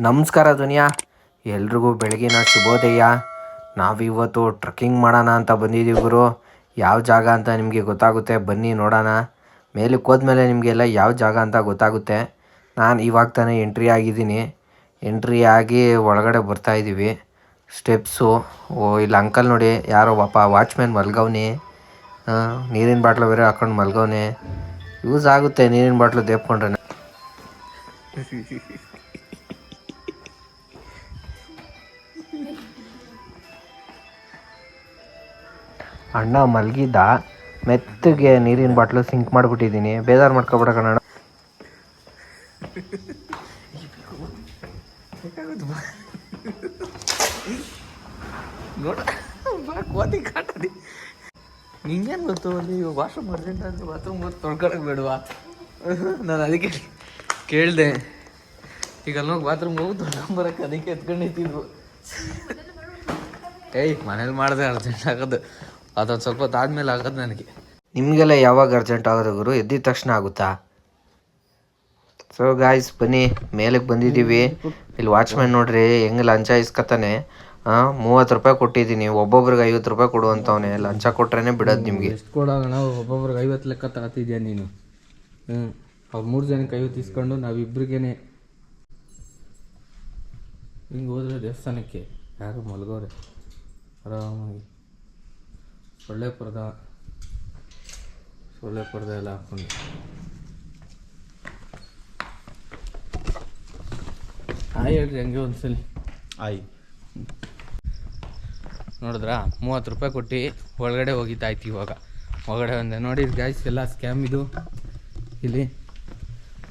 ನಮಸ್ಕಾರ ದುನಿಯಾ, ಎಲ್ರಿಗೂ ಬೆಳಗಿನ ಶುಭೋದಯ. ನಾವಿವತ್ತು ಟ್ರೆಕ್ಕಿಂಗ್ ಮಾಡೋಣ ಅಂತ ಬಂದಿದ್ದೀವಿ ಗುರು. ಯಾವ ಜಾಗ ಅಂತ ನಿಮಗೆ ಗೊತ್ತಾಗುತ್ತೆ, ಬನ್ನಿ ನೋಡೋಣ. ಮೇಲಕ್ಕೆ ಹೋದ್ಮೇಲೆ ನಿಮಗೆಲ್ಲ ಯಾವ ಜಾಗ ಅಂತ ಗೊತ್ತಾಗುತ್ತೆ. ನಾನು ಇವಾಗ ತಾನೇ ಎಂಟ್ರಿ ಆಗಿದ್ದೀನಿ. ಎಂಟ್ರಿ ಆಗಿ ಒಳಗಡೆ ಬರ್ತಾಯಿದ್ದೀವಿ. ಸ್ಟೆಪ್ಸು. ಇಲ್ಲಿ ಅಂಕಲ್ ನೋಡಿ, ಯಾರೋ ವಾಚ್ಮ್ಯಾನ್ ಮಲ್ಗವ್ನೆ. ನೀರಿನ ಬಾಟ್ಲು ಬೇರೆ ಹಾಕೊಂಡು ಮಲ್ಗವ್ನೆ. ಯೂಸ್ ಆಗುತ್ತೆ ನೀರಿನ ಬಾಟ್ಲು ದೇಪ್ಕೊಂಡ್ರೆ. ಅಣ್ಣ ಮಲಗಿದ್ದ, ಮೆತ್ತಗೆ ನೀರಿನ ಬಾಟ್ಲು ಸಿಂಕ್ ಮಾಡಿಬಿಟ್ಟಿದ್ದೀನಿ. ಬೇಜಾರು ಮಾಡ್ಕೊಬೇಡ ಕಣಣ್ಣ. ನಿಂಗೇನು ಗೊತ್ತು, ನೀವು ವಾಶ್ರೂಮ್ ಅರ್ಜೆಂಟ್ ಅಂತ ಬಾತ್ರೂಮ್ ಹೋಗಿ ತೊಳ್ಕೊಳಕ್ಕೆ ಬೇಡವಾ? ನಾನು ಅದಕ್ಕೆ ಕೇಳಿದೆ. ಈಗ ಅಲ್ಲೋಗಿ ಬಾತ್ರೂಮ್ಗೆ ಹೋಗಿ ತೊಳ್ಕೊಂಬರಕ್ಕೆ ಅದಕ್ಕೆ ಎತ್ಕೊಂಡಿದ್ದು. ಮನೇಲಿ ಮಾಡಿದೆ ಅರ್ಜೆಂಟ್ ಆಗೋದು, ಅದೊಂದು ಸ್ವಲ್ಪ ಹೊತ್ತಾದ್ಮೇಲೆ ಆಗೋದು ನನಗೆ. ನಿಮಗೆಲ್ಲ ಯಾವಾಗ ಅರ್ಜೆಂಟ್ ಆಗೋದು ಗುರು? ಎದ್ದಿದ ತಕ್ಷಣ ಆಗುತ್ತಾ? ಸೊ ಗಾಯ್ಸ್, ಬನ್ನಿ ಮೇಲಕ್ಕೆ ಬಂದಿದ್ದೀವಿ. ಇಲ್ಲಿ ವಾಚ್ಮ್ಯಾನ್ ನೋಡ್ರಿ ಹೆಂಗೆ ಲಂಚ ಇಸ್ಕತ್ತಾನೆ. 30 ರೂಪಾಯಿ ಕೊಟ್ಟಿದ್ದೀನಿ, ಒಬ್ಬೊಬ್ರಿಗೆ 50 ರೂಪಾಯಿ ಕೊಡುವಂತವನೇ. ಲಂಚ ಕೊಟ್ರೇನೆ ಬಿಡೋದು ನಿಮಗೆ. ಎಷ್ಟು ಕೊಡೋಣ? ಒಬ್ಬೊಬ್ರಿಗೆ 50 ಲೆಕ್ಕ ತಗೋತಿದ್ಯಾ ನೀನು? ಅವ್ರು 3 ಜನಕ್ಕೆ 50 ಇಸ್ಕೊಂಡು ನಾವಿಬ್ರಿಗೇನೆ ಹಿಂಗೆ ಹೋದ್ರೆ ದೇವಸ್ಥಾನಕ್ಕೆ ಯಾರು ಮಲಗೋರೆ ಆರಾಮಾಗಿ. ಸೊಳ್ಳೆ ಪರ್ದ ಎಲ್ಲ ಹಾಕ್ಕೊಂಡು ಹೇಳ್ರಿ ಹಂಗೆ ಒಂದ್ಸಲಿ. ನೋಡಿದ್ರಾ, 30 ರೂಪಾಯಿ ಕೊಟ್ಟು ಒಳಗಡೆ ಹೋಗಿದ್ದಾಯ್ತು. ಇವಾಗ ಒಳಗಡೆ ಒಂದೆ ನೋಡಿ ಗಾಯ್ಸ್, ಎಲ್ಲ ಸ್ಕ್ಯಾಮ್ ಇದು. ಇಲ್ಲಿ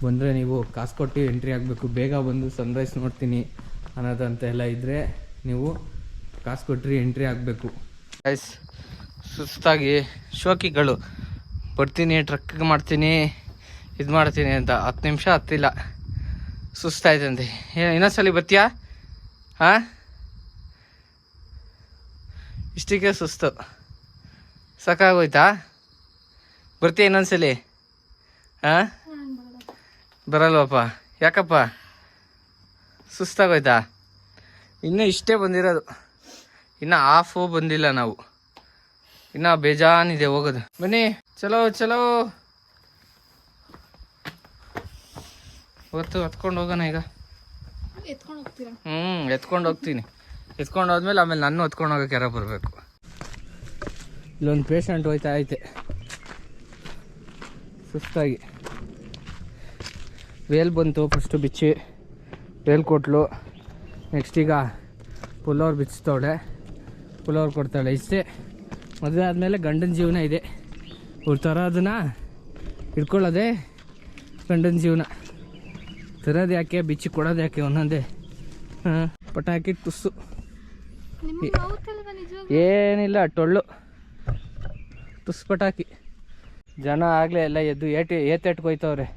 ಬಂದರೆ ನೀವು ಕಾಸು ಕೊಟ್ಟು ಎಂಟ್ರಿ ಆಗಬೇಕು. ಬೇಗ ಬಂದು ಸನ್ರೈಸ್ ನೋಡ್ತೀನಿ ಅನ್ನೋದಂತ ಎಲ್ಲ ಇದ್ದರೆ ನೀವು ಕಾಸು ಕೊಟ್ಟರೆ ಎಂಟ್ರಿ ಆಗಬೇಕು. ಗಾಯ್ಸ್, ಸುಸ್ತಾಗಿ ಶೋಕಿಗಳು ಬರ್ತೀನಿ, ಟ್ರಕ್ ಮಾಡ್ತೀನಿ, ಇದು ಮಾಡ್ತೀನಿ ಅಂತ 10 ನಿಮಿಷ ಹತ್ತಿಲ್ಲ, ಸುಸ್ತಾಯ್ತಂತೆ. ಇನ್ನೊಂದ್ಸಲಿ ಬರ್ತೀಯಾ? ಇಷ್ಟಕ್ಕೆ ಸುಸ್ತು ಸಾಕಾಗೋಯ್ತಾ? ಬರ್ತೀಯ ಇನ್ನೊಂದ್ಸಲಿ? ಬರಲ್ವಪ್ಪ? ಯಾಕಪ್ಪ? ಸುಸ್ತಾಗೋಯ್ತಾ? ಇನ್ನೂ ಇಷ್ಟೇ ಬಂದಿರೋದು, ಇನ್ನು ಹಾಫು ಬಂದಿಲ್ಲ. ನಾವು ಇನ್ನು ಬೇಜಾನಿದೆ ಹೋಗೋದು. ಬನ್ನಿ, ಚಲೋ ಹೊತ್ತು ಹತ್ಕೊಂಡು ಹೋಗೋಣ ಈಗ. ಎತ್ಕೊಂಡು ಹೋಗ್ತೀನಿ. ಎತ್ಕೊಂಡು ಹೋದ್ಮೇಲೆ ಆಮೇಲೆ ನಾನು ಹೊತ್ಕೊಂಡು ಹೋಗೋಕೆ ಯಾರೋ ಬರಬೇಕು. ಇಲ್ಲೊಂದು ಪೇಷಂಟ್ ಹೋಯ್ತಾ ಐತೆ ಸುಸ್ತಾಗಿ. ವೇಲ್ ಬಂತು, ಫಸ್ಟು ಬಿಚ್ಚಿ ವೇಲ್ ಕೊಟ್ಲು. ನೆಕ್ಸ್ಟ್ ಈಗ ಪುಲ್ಲೋರು ಬಿಚ್ಚಿಸ್ತವಳೆ, ಪುಲ್ಲೋರು ಕೊಡ್ತಾಳೆ. ಇಷ್ಟೇ. ಮದುವೆ ಆದಮೇಲೆ ಗಂಡನ ಜೀವನ ಇದೆ. ಅವ್ರು ತರೋದನ್ನ ಇಟ್ಕೊಳ್ಳೋದೆ ಗಂಡನ ಜೀವನ. ತರೋದು ಯಾಕೆ, ಬಿಚ್ಚಿ ಕೊಡೋದು ಯಾಕೆ? ಒಂದೊಂದೇ ಪಟಾಕಿ ಟುಸ್ಸು, ಏನಿಲ್ಲ, ಟೊಳ್ಳು ಟುಸ್ ಪಟಾಕಿ. ಜನ ಆಗಲೇ ಎಲ್ಲ ಎದ್ದು ಏತೇಟ್ಗೆ ಹೋಯ್ತವ್ರೆ.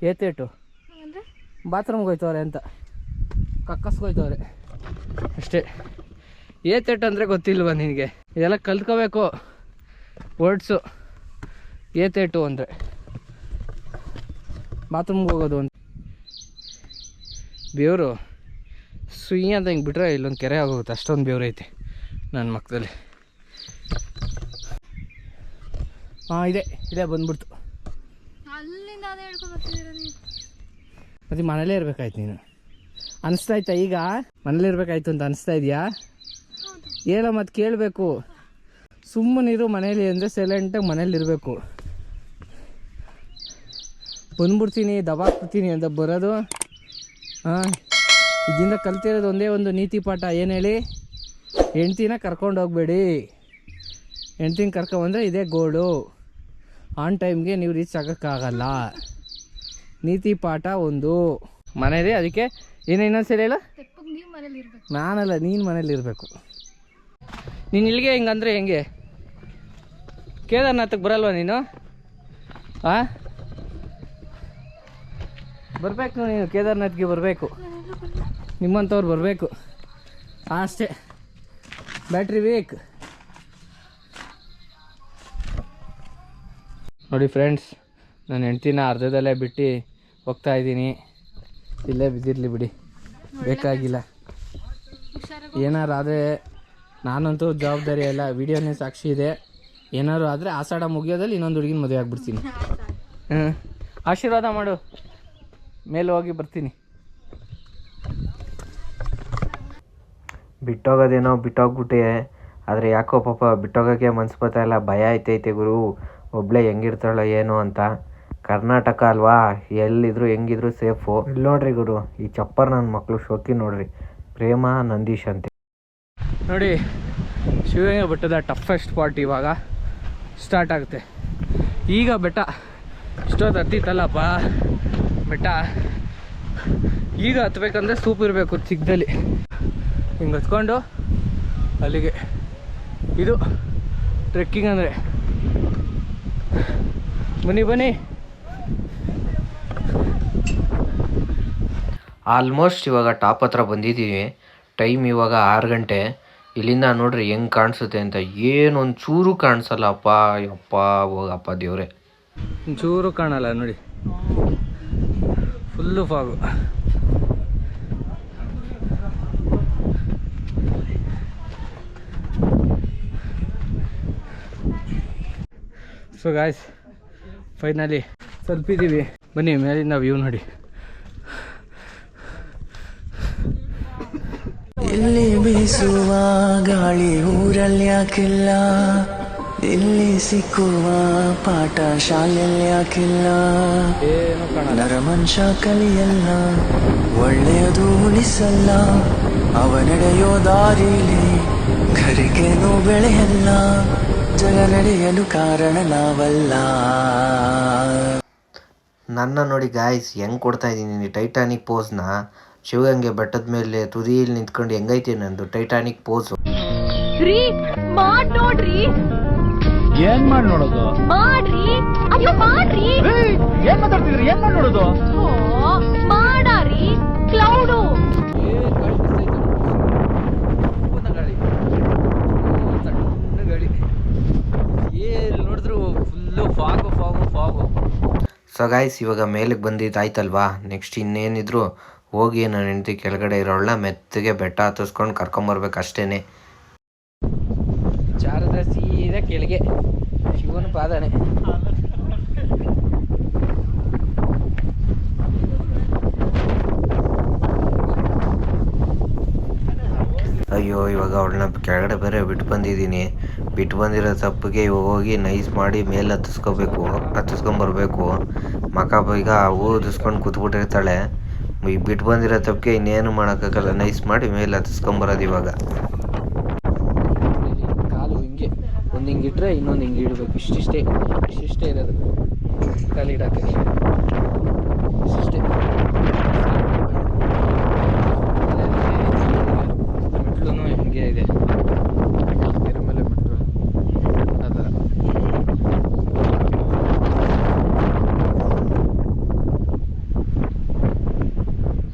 ಏತೇಟು ಬಾತ್ರೂಮ್ಗೆ ಹೋಯ್ತವ್ರೆ ಅಂತ ಕಕ್ಕಸ್ಗೋಯ್ತವ್ರೆ ಅಷ್ಟೇ. ಏತೇಟು ಅಂದರೆ ಗೊತ್ತಿಲ್ವ ನಿನಗೆ? ಇದೆಲ್ಲ ಕಲ್ತ್ಕೋಬೇಕು ವರ್ಡ್ಸು. ಏತೇಟು ಅಂದರೆ ಬಾತ್ರೂಮ್ಗೆ ಹೋಗೋದು ಅಂತ. ಬೆವರು ಸುಯ್ಯಿ ಅಂತ ಹಿಂಗೆ ಬಿಟ್ರೆ ಇಲ್ಲೊಂದು ಕೆರೆ ಆಗೋಗುತ್ತೆ, ಅಷ್ಟೊಂದು ಬೆವರು ಐತೆ ನನ್ನ ಮಕ್ಕದಲ್ಲಿ. ಇದೆ ಬಂದ್ಬಿಡ್ತು. ಮತ್ತೆ ಮನೇಲೇ ಇರ್ಬೇಕಾಯ್ತು ನೀನು. ಅನಿಸ್ತಾಯ್ತಾ ಈಗ? ಮನೇಲೇ ಇರ್ಬೇಕಾಯ್ತು ಅಂತ ಅನಿಸ್ತಾ ಇದೆಯಾ? ಹೇಳೋ ಮತ್ತೆ ಕೇಳಬೇಕು. ಸುಮ್ಮನಿರು ಮನೇಲಿ ಅಂದರೆ ಸೈಲೆಂಟಾಗಿ ಮನೇಲಿರಬೇಕು. ಬಂದ್ಬಿಡ್ತೀನಿ, ದಬಾಕ್ಬಿಡ್ತೀನಿ ಅಂತ ಬರೋದು. ಇದರಿಂದ ಕಲ್ತಿರೋದು ಒಂದೇ ಒಂದು ನೀತಿ ಪಾಠ. ಏನು ಹೇಳಿ? ಹೆಂಡ್ತಿನ ಕರ್ಕೊಂಡು ಹೋಗಬೇಡಿ. ಹೆಂಡ್ತಿನ ಕರ್ಕೊಂಬಂದರೆ ಇದೇ ಗೋಲ್ಡು. ಆನ್ ಟೈಮ್ಗೆ ನೀವು ರೀಚ್ ಆಗೋಕ್ಕಾಗಲ್ಲ. ನೀತಿ ಪಾಠ ಒಂದು ಮನೇಲಿ. ಅದಕ್ಕೆ ಇನ್ನೊಂದ್ಸರಿ ಹೇಳ, ನಾನಲ್ಲ ನೀನು ಮನೇಲಿರಬೇಕು. ನೀನು ಇಲ್ಲಿಗೆ ಹಿಂಗಂದರೆ ಹೆಂಗೆ? ಕೇದಾರ್ನಾಥಕ್ಕೆ ಬರಲ್ವ ನೀನು? ಬರಬೇಕು ನೀನು, ಕೇದಾರ್ನಾಥ್ಗೆ ಬರಬೇಕು. ನಿಮ್ಮಂಥವ್ರು ಬರಬೇಕು ಅಷ್ಟೇ. ಬ್ಯಾಟ್ರಿ ವೀಕ್ ನೋಡಿ ಫ್ರೆಂಡ್ಸ್. ನಾನು ಹೆಂಡ್ತಿನ ಅರ್ಧದಲ್ಲೇ ಬಿಟ್ಟು ಹೋಗ್ತಾಯಿದ್ದೀನಿ. ಇಲ್ಲೇ ಬಿದ್ದಿರಲಿ ಬಿಡಿ, ಬೇಕಾಗಿಲ್ಲ. ಏನಾರು ಆದರೆ ನಾನಂತೂ ಜವಾಬ್ದಾರಿ ಅಲ್ಲ, ವಿಡಿಯೋನೇ ಸಾಕ್ಷಿ ಇದೆ. ಏನಾದ್ರು ಆದರೆ ಆಷಾಢ ಮುಗಿಯೋದಲ್ಲಿ ಇನ್ನೊಂದು ಹುಡುಗಿನ ಮದುವೆ ಆಗ್ಬಿಡ್ತೀನಿ. ಆಶೀರ್ವಾದ ಮಾಡು, ಮೇಲೆ ಹೋಗಿ ಬರ್ತೀನಿ. ಬಿಟ್ಟೋಗೋದೇನೋ ಬಿಟ್ಟೋಗ್ಬಿಟ್ಟೆ, ಆದರೆ ಯಾಕೋ ಪಾಪ ಬಿಟ್ಟೋಗೋಕ್ಕೆ ಮನ್ಸು ಬರ್ತಾ ಇಲ್ಲ. ಭಯ ಐತೈತೆ ಗುರು, ಒಬ್ಳೆ ಹೆಂಗಿರ್ತಾಳೋ ಏನೋ ಅಂತ. ಕರ್ನಾಟಕ ಅಲ್ವಾ, ಎಲ್ಲಿದ್ರು ಹೆಂಗಿದ್ರು ಸೇಫು. ಇಲ್ಲಿ ನೋಡ್ರಿ ಗುರು, ಈ ಚಪ್ಪರ್ ನನ್ನ ಮಕ್ಕಳು ಶೋಕಿ ನೋಡ್ರಿ, ಪ್ರೇಮ ನಂದೀಶ್ ಅಂತೆ. ನೋಡಿ, ಶಿವಗಂಗೆ ಬೆಟ್ಟದ ಟಫೆಸ್ಟ್ ಪಾರ್ಟ್ ಇವಾಗ ಸ್ಟಾರ್ಟ್ ಆಗುತ್ತೆ. ಈಗ ಬೆಟ್ಟ ಇಷ್ಟೊತ್ತು ಹತ್ತಿತ್ತಲ್ಲಪ್ಪ ಬೆಟ್ಟ, ಈಗ ಹತ್ಬೇಕಂದ್ರೆ ಸೂಪ್ ಇರಬೇಕು ಚಿಕ್ಕದಲ್ಲಿ. ಹಿಂಗೆ ಹತ್ಕೊಂಡು ಅಲ್ಲಿಗೆ, ಇದು ಟ್ರೆಕ್ಕಿಂಗ್ ಅಂದರೆ. ಬನ್ನಿ ಬನ್ನಿ. ಆಲ್ಮೋಸ್ಟ್ ಇವಾಗ ಟಾಪ್ ಹತ್ರ ಬಂದಿದ್ದೀವಿ. ಟೈಮ್ ಇವಾಗ 6 ಗಂಟೆ. ಇಲ್ಲಿಂದ ನೋಡ್ರಿ ಹೆಂಗೆ ಕಾಣಿಸುತ್ತೆ ಅಂತ. ಏನೊಂದು ಚೂರು ಕಾಣಿಸಲ್ಲ ಅಪ್ಪ, ಯಪ್ಪ ಹೋಗಪ್ಪ ದೇವ್ರೆ. ಚೂರು ಕಾಣಲ್ಲ ನೋಡಿ, full fog. So guys, finally ತಲುಪಿದ್ದೀವಿ. ಬನ್ನಿ ಮೇಲಿಂದ ವ್ಯೂ ನೋಡಿ. ಇಲ್ಲಿ ಬೀಸುವ ಗಾಳಿ ಊರಲ್ಲಿ ಯಾಕಿಲ್ಲ, ಇಲ್ಲಿ ಸಿಕ್ಕುವ ಪಾಠ ಶಾಲೆಯಲ್ಲಿ ಯಾಕಿಲ್ಲ. ಏನು ಕಾಣಲ್ಲ. ನರಮನುಷ್ಯ ಕಲಿಯಲ್ಲ, ಒಳ್ಳೆಯದು ಉಳಿಸಲ್ಲ, ಅವ ನಡೆಯೋ ದಾರಿಲಿ ಘರಿಗೇನು ಬೆಳೆಯಲ್ಲ, ಜಗ ನಡೆಯಲು ಕಾರಣ ನಾವಲ್ಲ. ನನ್ನ ನೋಡಿ ಗಾಯ್ಸ್ ಹೆಂಗೆ ಕೊಡ್ತಾ ಇದ್ದೀನಿ ಟೈಟಾನಿಕ್ ಪೋಸ್ನ. ಶಿವಗಂಗೆ ಬೆಟ್ಟದ ಮೇಲೆ ತುದಿಯಲ್ಲಿ ನಿಂತ್ಕೊಂಡು ಹೆಂಗೈತಿ ನಂದು ಟೈಟಾನಿಕ್ ಪೋಸು. ಮಾಡ್ ನೋಡ್ರಿ. ಏನ್ ಮಾಡಿ ನೋಡೋದು? ಮಾಡ್ರಿ, ಅಯ್ಯೋ ಮಾಡ್ರಿ. ಏನ್ ಮಾತಾಡ್ತಿದ್ರಿ? ಏನ್ ಮಾಡಿ ನೋಡೋದು? ಮಾಡಾರಿ ಕ್ಲೌಡು. ಏನ್ ನೋಡಿದ್ರು full fog fog fog. So guys, ಇವಾಗ ಮೇಲಕ್ಕೆ ಬಂದಿದ್ದಾಯ್ತಲ್ವಾ, ನೆಕ್ಸ್ಟ್ ಇನ್ನೇನಿದ್ರು ಹೋಗಿ ನನ್ನ ಹೆಂಡತಿ ಕೆಳಗಡೆ ಇರೋಳನ್ನ ಮೆತ್ತಗೆ ಬೆಟ್ಟ ಹತ್ತಿಸ್ಕೊಂಡು ಕರ್ಕೊಂಬರ್ಬೇಕು ಅಷ್ಟೇ. ಚಾರದ ಸೀದಾ ಕೆಳಗೆ ಶಿವನ ಪಾದನೆ. ಅಯ್ಯೋ, ಇವಾಗ ಅವಳನ್ನ ಕೆಳಗಡೆ ಬೇರೆ ಬಿಟ್ಟು ಬಂದಿದ್ದೀನಿ. ಬಿಟ್ಟು ಬಂದಿರೋ ತಪ್ಪಿಗೆ ಇವಾಗ ಹೋಗಿ ನೈಸ್ ಮಾಡಿ ಮೇಲೆ ಹತ್ತಿಸ್ಕೊಂಬರ್ಬೇಕು. ಮಕ ಈಗ ಊದಿಸ್ಕೊಂಡು ಕೂತ್ಬಿಟ್ಟಿರ್ತಾಳೆ. ಈಗ ಬಿಟ್ಟು ಬಂದಿರೋ ತಪ್ಪಿಗೆ ಇನ್ನೇನು ಮಾಡೋಕ್ಕಾಗಲ್ಲ, ನೈಸ್ ಮಾಡಿ ಮೇಲೆ ಹತ್ತಿಸ್ಕೊಂಬರೋದು ಇವಾಗ. ಕಾಲು ಹಿಂಗೆ ಒಂದು ಹಿಂಗೆ ಇಟ್ಟರೆ ಇನ್ನೊಂದು ಹಿಂಗೆ ಇಡಬೇಕು. ಇಷ್ಟಿಷ್ಟೇ ಇರೋದು ಕಾಲು ಇಡೋಕ್ಕೆ, ಇಷ್ಟಿಷ್ಟೇ. ಮೆಟ್ಲು ಹಿಂಗೆ ಇದೆ, ಇದ್ರ ಮೇಲೆ ಮೆಟ್ಲು ಆ ಥರ.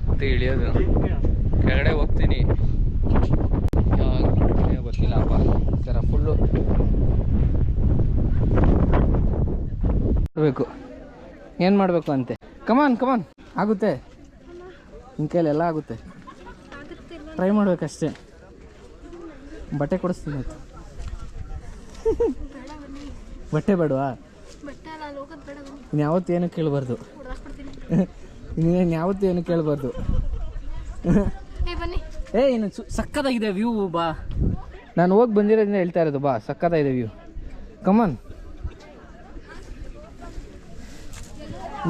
ಮತ್ತೆ ಇಳಿಯೋದು, ಕೆಳಗಡೆ ಹೋಗ್ತೀನಿ ಯಾವಾಗ ಗೊತ್ತಿಲ್ಲಪ್ಪ. ಸರ ಫುಲ್ಲು ಬೇಕು. ಏನು ಮಾಡಬೇಕು ಅಂತೆ? ಕಮಾನ್ ಆಗುತ್ತೆ, ನಿನ್ನ ಕೈಲೆಲ್ಲ ಆಗುತ್ತೆ. ಟ್ರೈ ಮಾಡ್ಬೇಕಷ್ಟೇ. ಬಟ್ಟೆ ಕೊಡಿಸ್ತೀನಿ ಆಯ್ತು. ಬಟ್ಟೆ ಬೇಡವಾ? ಇನ್ಯಾವತ್ತೂ ಏನು ಕೇಳಬಾರ್ದು, ಇನ್ಯಾವತ್ತೂ ಏನು ಕೇಳಬಾರ್ದು. ಇನ್ನು ಸಕ್ಕತ್ತಾಗಿದೆ ವ್ಯೂ. ಬಾ, ನಾನು ಹೋಗಿ ಬಂದಿರೋದ್ರಿಂದ ಹೇಳ್ತಾ ಇರೋದು. ಬಾ, ಸಕ್ಕತ್ತಾಗಿದೆ view. Come on,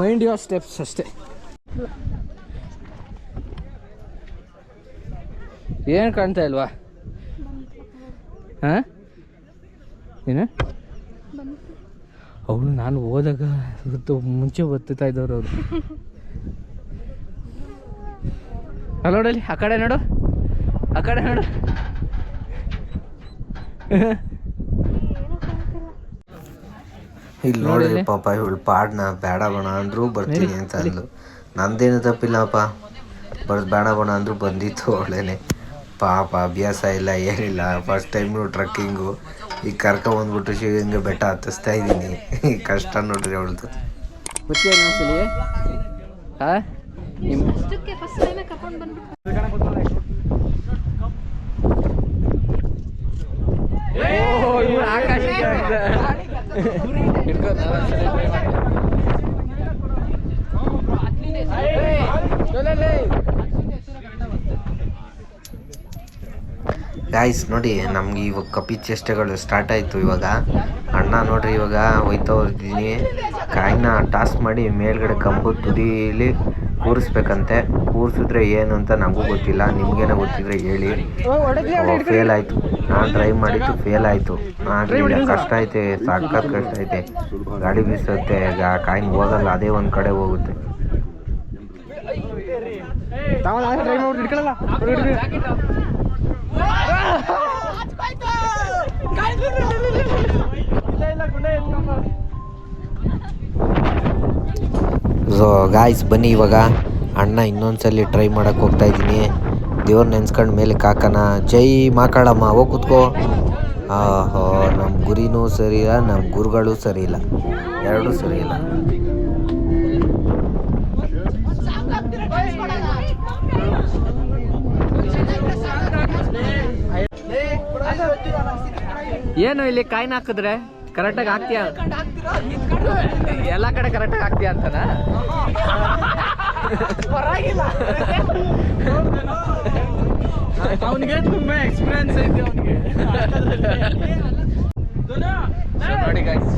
mind your steps ಅಷ್ಟೇ. ಏನು ಕಾಣ್ತಾ ಇಲ್ವಾ? ಹಾಂ, ಏನು ಅವಳು ನಾನು ಹೋದಾಗ ಮುಂಚೆ ಬತ್ತುತ್ತಾ ಇದ್ದವ್ರು ಅವರು. ಅಲ್ಲಿ ನೋಡಲಿ, ಆ ಕಡೆ ನೋಡು, ಆ ಕಡೆ ನೋಡು. ಇಲ್ಲಿ ನೋಡಿರಿ ಪಾಪ, ಇವಳು ಪಾಡ್ನ ಬೇಡ ಬಣ ಅಂದರೂ ಬರ್ತೀನಿ ಅಂತ ಅಂದ್ಲು. ನಂದೇನು ತಪ್ಪಿಲ್ಲಪ್ಪ, ಬೇಡ ಬಣ ಅಂದರೂ ಬಂದಿತ್ತು ಅವಳೇನೆ. ಪಾಪ ಅಭ್ಯಾಸ ಇಲ್ಲ ಏನಿಲ್ಲ, ಫಸ್ಟ್ ಟೈಮು ಟ್ರಕ್ಕಿಂಗು. ಈಗ ಕರ್ಕೊಂಬಂದ್ಬಿಟ್ಟು ಶಿವಗಂಗೆ ಬೆಟ್ಟ ಹತ್ತಿಸ್ತಾ ಇದ್ದೀನಿ. ಕಷ್ಟ ನೋಡ್ರಿ ಅವಳದು. ಬರ್ತೀಯ ಇನ್ನೊಂದ್ಸಲಿ? ಹಾಂ, ಅಷ್ಟಕ್ಕೆ ಫಸ್ಟ್ ಟೈಮ್ ಕರ್ಕೊಂಡು ಬಂದ್ಬಿಟ್ಟು ಗಾಯ್ಸ್ ನೋಡಿ ನಮ್ಗೆ ಇವಾಗ ಕಪಿ ಚೇಷ್ಟೆಗಳು ಸ್ಟಾರ್ಟ್ ಆಯಿತು. ಇವಾಗ ಅಣ್ಣ ನೋಡ್ರಿ ಇವಾಗ ಹೋಯ್ತಾ ಇದ್ದೀನಿ, ಕಾಯಿನ ಟಾಸ್ ಮಾಡಿ ಮೇಲ್ಗಡೆ ಕಂಬದ ತುದಿಲಿ ಕೂರಿಸ್ಬೇಕಂತೆ. ಕೂರಿಸಿದ್ರೆ ಏನು ಅಂತ ನಮಗೂ ಗೊತ್ತಿಲ್ಲ, ನಿಮ್ಗೇನೋ ಗೊತ್ತಿದ್ರೆ ಹೇಳಿ. ಫೇಲ್ ಆಯಿತು, ನಾನು ಟ್ರೈ ಮಾಡಿದ್ದು ಫೇಲ್ ಆಯಿತು. ಆಗಲಿಲ್ಲ, ಕಷ್ಟ ಐತೆ, ಸಖತ್ ಕಷ್ಟ ಐತೆ. ಗಾಡಿ ಬೀಸುತ್ತೆ, ಕಾಯಿನ್ ಹೋಗಲ್ಲ, ಅದೇ ಒಂದು ಕಡೆ ಹೋಗುತ್ತೆ. ಸೊ ಗಾಯ್ಸ್ ಬನ್ನಿ ಇವಾಗ ಅಣ್ಣ ಇನ್ನೊಂದ್ಸಲಿ ಟ್ರೈ ಮಾಡಕ್ಕೆ ಹೋಗ್ತಾ ಇದ್ದೀನಿ. ದೇವ್ರ ನೆನ್ಸ್ಕೊಂಡು ಮೇಲೆ ಕಾಕನ ಜೈ ಮಾಕಾಳಮ್ಮ ಹೋಗಿ ಕೂತ್ಕೋ. ಆಹೋ, ನಮ್ಮ ಗುರಿನೂ ಸರಿ ಇಲ್ಲ, ನಮ್ಮ ಗುರುಗಳು ಸರಿ ಇಲ್ಲ, ಎರಡೂ ಸರಿ ಇಲ್ಲ. ಏನು ಇಲ್ಲಿ ಕಾಯಿನ ಹಾಕಿದ್ರೆ ಕರೆಕ್ಟಾಗಿ ಹಾಕ್ತೀಯ? ಎಲ್ಲ ಕಡೆ ಕರೆಕ್ಟಾಗಿ ಹಾಕ್ತೀಯ ಅಂತನಾ? ಅವನಿಗೆ ತುಂಬಾ ಎಕ್ಸ್ಪೀರಿಯನ್ಸ್ ಐತೆ ಅವನಿಗೆ. ನೋಡಿ ಗಾಯ್ಸ್,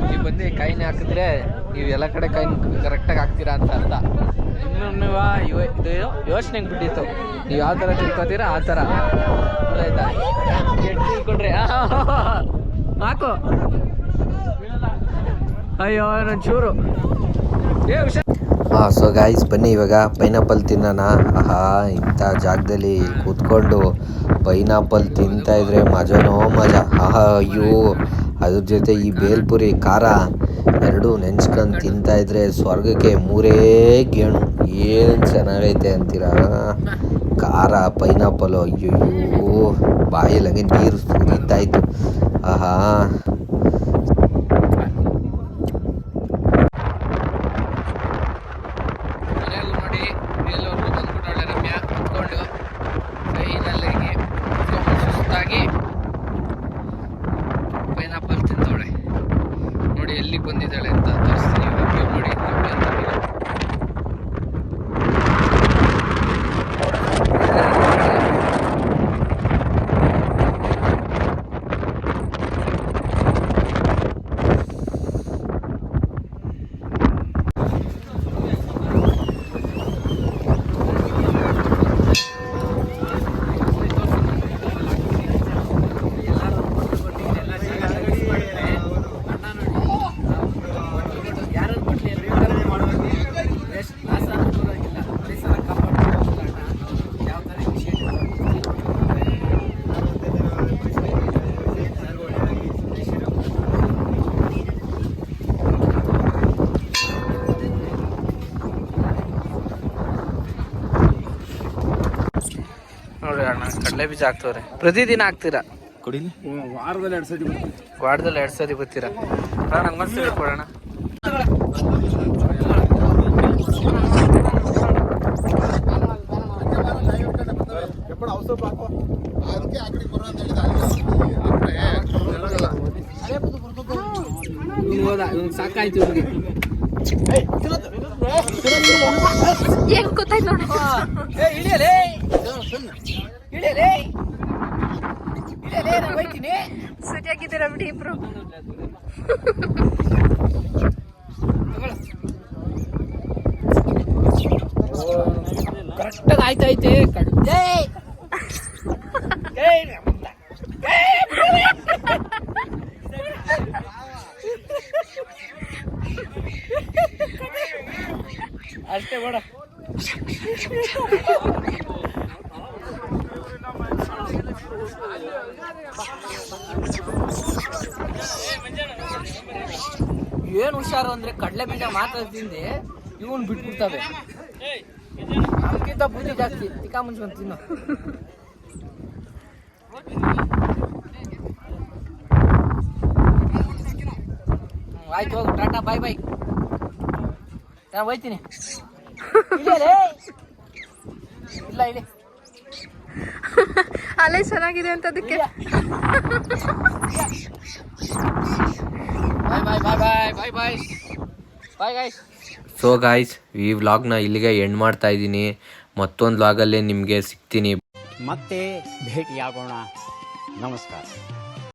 ನೀವು ಬಂದು ಕಾಯಿನ ಹಾಕಿದ್ರೆ ನೀವು ಎಲ್ಲ ಕಡೆ ಕಾಯಿನ ಕರೆಕ್ಟಾಗಿ ಹಾಕ್ತೀರಾ ಅಂತ ಅರ್ಥ. ಇನ್ನೊಂದು ಇದು ಯೋಚನೆಗೆ ಬಿಟ್ಟಿತ್ತು, ನೀವು ಯಾವ ಥರ ತಿಳ್ಕೊತೀರಾ ಆ ಥರ. ಆಯ್ತಾ? ಕೆಟ್ಟು ತಿಳ್ಕೊಂಡ್ರೆ ಹಾಕು. ಅಯ್ಯೋ ನನ್ನ ಚೂರು. ಸೊ ಗಾಯ್ಸ್ ಬನ್ನಿ ಇವಾಗ ಪೈನಾಪಲ್ ತಿನ್ನೋಣ. ಆಹಾ, ಇಂಥ ಜಾಗದಲ್ಲಿ ಕೂತ್ಕೊಂಡು ಪೈನಾಪಲ್ ತಿಂತಾಯಿದ್ರೆ ಮಜನೋ ಮಜಾ. ಆಹಾ, ಅಯ್ಯೋ, ಅದ್ರ ಜೊತೆ ಈ ಬೇಲ್ಪುರಿ ಖಾರ ಎರಡೂ ನೆನ್ಸ್ಕೊಂಡು ತಿಂತಾಯಿದ್ರೆ ಸ್ವರ್ಗಕ್ಕೆ ಮೂರೇ ಗೇಣು. ಏನು ಚೆನ್ನಾಗೈತೆ ಅಂತೀರಾ? ಖಾರ ಪೈನಾಪಲು, ಅಯ್ಯೋ ಬಾಯಲ್ಲಿ ಹಂಗೆ ನೀರು ಸುರಿತಾಯಿತ್ತು. ಆಹಾ, ಪೈನಾಪಲ್ ತಿಂದವಳೆ ನೋಡಿ, ಎಲ್ಲಿಗೆ ಬಂದಿದ್ದಾಳೆ ಅಂತ ತೋರಿಸ್ತೀನಿ. ನೋಡಿ ನೋಡಿ ಅಣ್ಣ, ಕಡಲೆ ಬೀಜ ಹಾಕ್ತವ್ರೆ. ಪ್ರತಿದಿನ ಹಾಕ್ತೀರಾ? ವಾರದಲ್ಲಿ 2 ಸತಿ ಬರ್ತೀರಾ? ನಂಗೆ ಮನ್ಸು ಹೇಳ್ಕೊಡೋಣ. ಸಾಕಾಯ್ತು ಹೆಂಗ್ ಗೊತ್ತಾಯ್ತು ನೋಡಿ. ಸರಿಯಾಗಿದ್ದೀರಾ ಬಿಡಿ ಇಬ್ರು. ಕರೆಕ್ಟಾಗಿ ಆಯ್ತೈತೆ. ಅಷ್ಟೇ ಬೇಡ. ಏನು ಹುಷಾರು ಅಂದ್ರೆ ಕಡಲೆ ಬೀಜ ಮಾತ್ರ ತಿಂದೆ ಇವನ್ ಬಿಟ್ಬಿಡ್ತವೆ. ನಮ್ಗಿಂತ ಬುದ್ಧಿ ಜಾಸ್ತಿ, ತಿಕ್ಕ ಮುಂಚ್ಕೊಂಡು ತಿನ್ನು. ಆಯ್ತು, ಹೋಗು, ಟಾಟಾ, ಬಾಯ್ ಬಾಯ್. ನಾನು ಹೋಯ್ತೀನಿ. ಅಲೆ ಚೆನ್ನಾಗಿದೆ ಅಂತ ಅದಕ್ಕೆ. ಸೊ ಗಾಯ್ಸ್, ಈ ವ್ಲಾಗ್ನ ಇಲ್ಲಿಗೆ ಎಂಡ್ ಮಾಡ್ತಾ ಇದ್ದೀನಿ. ಮತ್ತೊಂದು ವ್ಲಾಗಲ್ಲೇ ನಿಮಗೆ ಸಿಗ್ತೀನಿ. ಮತ್ತೆ ಭೇಟಿಯಾಗೋಣ. ನಮಸ್ಕಾರ.